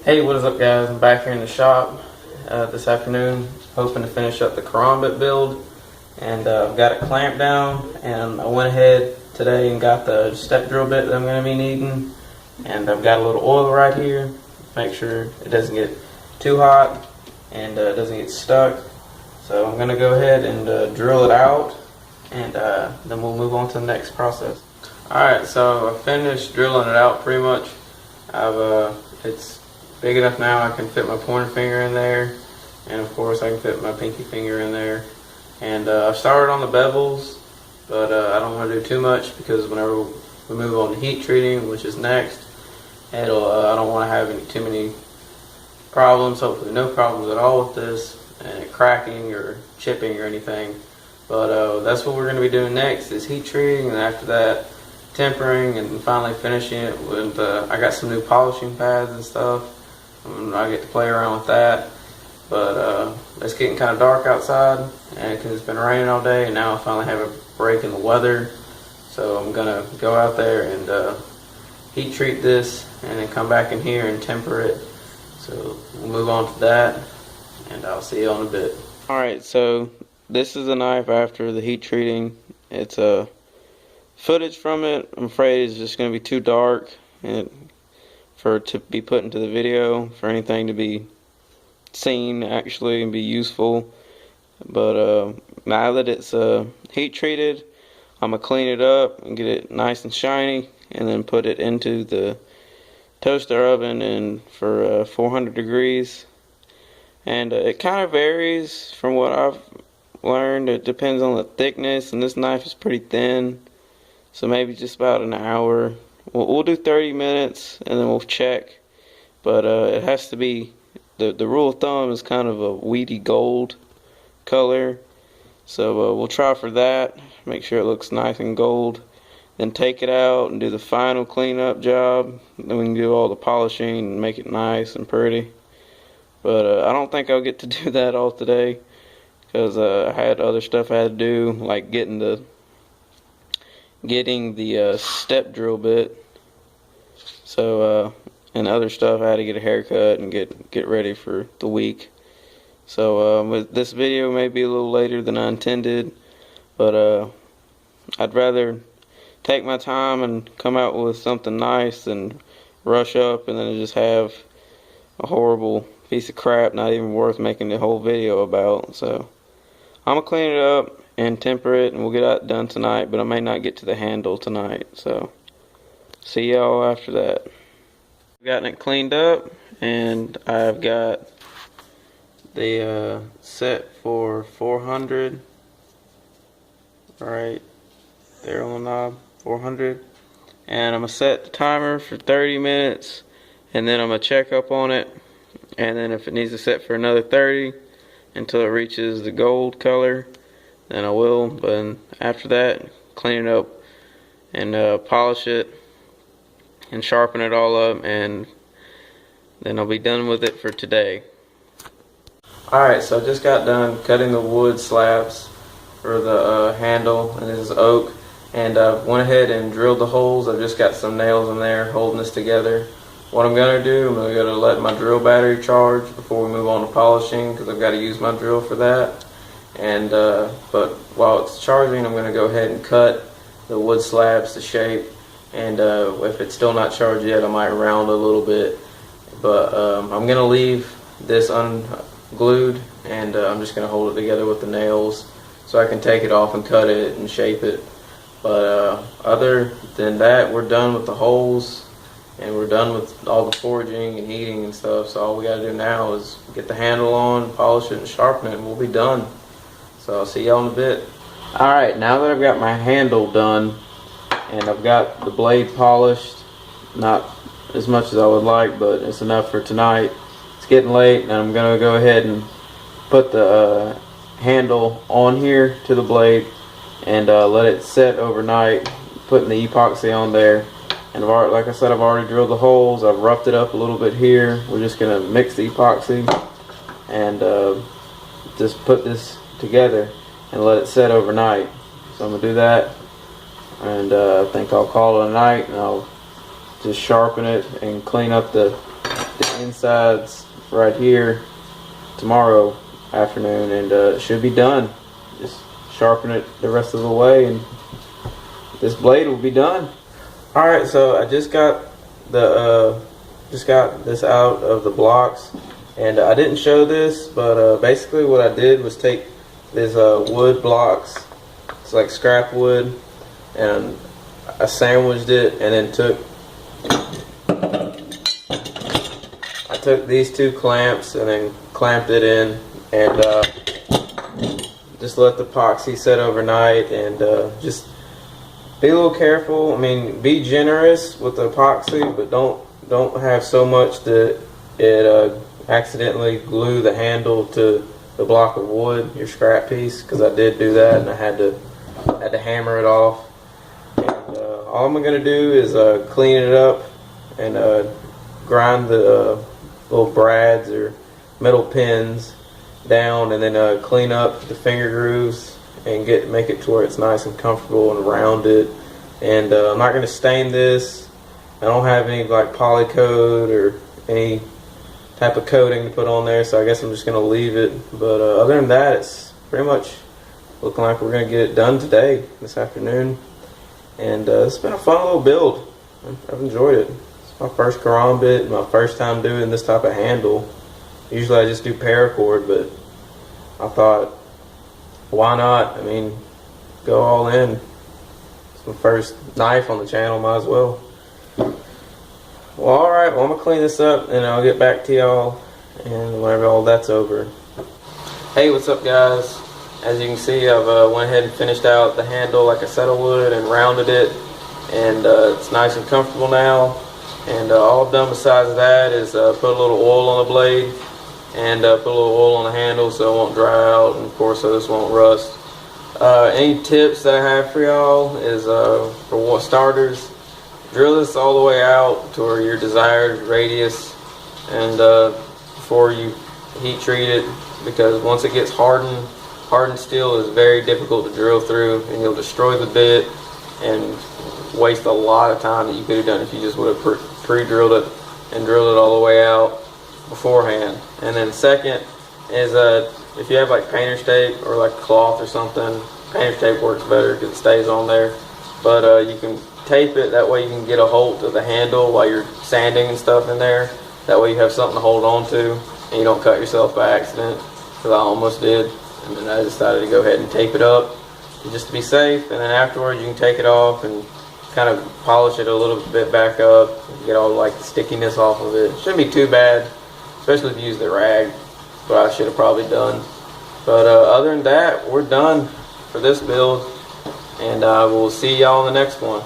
Hey, what is up guys? I'm back here in the shop this afternoon, hoping to finish up the Karambit build, and I've got it clamped down, and I went ahead today and got the step drill bit that I'm going to be needing, and I've got a little oil right here, make sure it doesn't get too hot and it doesn't get stuck. So I'm going to go ahead and drill it out, and then we'll move on to the next process. Alright, so I finished drilling it out pretty much. It's big enough now I can fit my pointer finger in there, and of course I can fit my pinky finger in there. And I've started on the bevels, but I don't want to do too much because whenever we move on to heat treating, which is next, I don't want to have too many problems, hopefully no problems at all with this, and it cracking or chipping or anything. But that's what we're going to be doing next, is heat treating, and after that tempering, and finally finishing it with I got some new polishing pads and stuff. I get to play around with that, but it's getting kind of dark outside, and because it's been raining all day, and now I finally have a break in the weather, so I'm gonna go out there and heat treat this, and then come back in here and temper it. So we'll move on to that, and I'll see you in a bit. Alright, so this is a knife after the heat treating. It's footage from it, I'm afraid, is just going to be too dark for it to be put into the video, for anything to be seen actually and be useful. But now that it's heat treated, I'm going to clean it up and get it nice and shiny, and then put it into the toaster oven and for 400 degrees. And it kind of varies from what I've learned. It depends on the thickness, and this knife is pretty thin, so maybe just about an hour. We'll do 30 minutes and then we'll check, but it has to be, the rule of thumb is kind of a weedy gold color, so we'll try for that, make sure it looks nice and gold, then take it out and do the final cleanup job. Then we can do all the polishing and make it nice and pretty. But I don't think I'll get to do that all today, because I had other stuff I had to do, like getting the step drill bit, so and other stuff. I had to get a haircut and get ready for the week. So this video may be a little later than I intended, but I'd rather take my time and come out with something nice than rush up and then just have a horrible piece of crap not even worth making the whole video about. So I'm gonna clean it up and temper it, and we'll get that done tonight, but I may not get to the handle tonight, so see y'all after that. I've gotten it cleaned up, and I've got the set for 400 right there on the knob, 400, and I'm gonna set the timer for 30 minutes, and then I'm gonna check up on it, and then if it needs to set for another 30 until it reaches the gold color, then I will. But after that, clean it up and polish it and sharpen it all up, and then I'll be done with it for today. Alright, so I just got done cutting the wood slabs for the handle, and this is oak, and I went ahead and drilled the holes. I've just got some nails in there holding this together. What I'm going to do, I'm going to let my drill battery charge before we move on to polishing, because I've got to use my drill for that. And but while it's charging, I'm going to go ahead and cut the wood slabs to shape, and if it's still not charged yet, I might round a little bit, but I'm going to leave this unglued, and I'm just going to hold it together with the nails so I can take it off and cut it and shape it. But other than that, we're done with the holes, and we're done with all the forging and heating and stuff. So all we got to do now is get the handle on, polish it, and sharpen it, and we'll be done. So I'll see y'all in a bit. Alright, now that I've got my handle done and I've got the blade polished, not as much as I would like, but it's enough for tonight. It's getting late, and I'm going to go ahead and put the handle on here to the blade and let it set overnight, putting the epoxy on there. And like I said, I've already drilled the holes. I've roughed it up a little bit here. We're just going to mix the epoxy and just put this together and let it set overnight. So I'm going to do that, and I think I'll call it a night, and I'll just sharpen it and clean up the insides right here tomorrow afternoon, and it should be done. Just sharpen it the rest of the way, and this blade will be done. All right, so I just got this out of the blocks, and I didn't show this, but basically what I did was take these wood blocks. It's like scrap wood, and I sandwiched it, and then I took these two clamps and then clamped it in, and just let the epoxy set overnight, and just be a little careful. I mean, be generous with the epoxy, but don't have so much that it accidentally glue the handle to the block of wood, your scrap piece, because I did do that, and I had to hammer it off. And all I'm gonna do is clean it up and grind the little brads or metal pins down, and then clean up the finger grooves and make it to where it's nice and comfortable and rounded. And I'm not gonna stain this. I don't have any like polycoat or any type of coating to put on there, so I guess I'm just gonna leave it. But other than that, it's pretty much looking like we're gonna get it done today, this afternoon. And it's been a fun little build. I've enjoyed it. It's my first Karambit, my first time doing this type of handle. Usually I just do paracord, but I thought, why not? I mean, go all in. It's my first knife on the channel, might as well. Well, alright, well, I'm going to clean this up, and I'll get back to y'all and whenever all that's over. Hey, what's up, guys? As you can see, I've went ahead and finished out the handle like I said I would and rounded it, and it's nice and comfortable now. And all I've done besides that is put a little oil on the blade and put a little oil on the handle so it won't dry out, and of course so this won't rust. Any tips that I have for y'all is for starters, drill this all the way out to where your desired radius, and before you heat treat it, because once it gets hardened steel is very difficult to drill through, and you'll destroy the bit and waste a lot of time that you could have done if you just would have pre-drilled it and drilled it all the way out beforehand. And then second is if you have like painter's tape or like cloth or something, painter's tape works better because it stays on there, but you can tape it, that way you can get a hold of the handle while you're sanding and stuff in there. That way you have something to hold on to and you don't cut yourself by accident, because I almost did. And then I decided to go ahead and tape it up just to be safe, and then afterwards you can take it off and kind of polish it a little bit back up and get all like the stickiness off of it. Shouldn't be too bad, especially if you use the rag, but I should have probably done. But other than that, we're done for this build, and I will see y'all in the next one.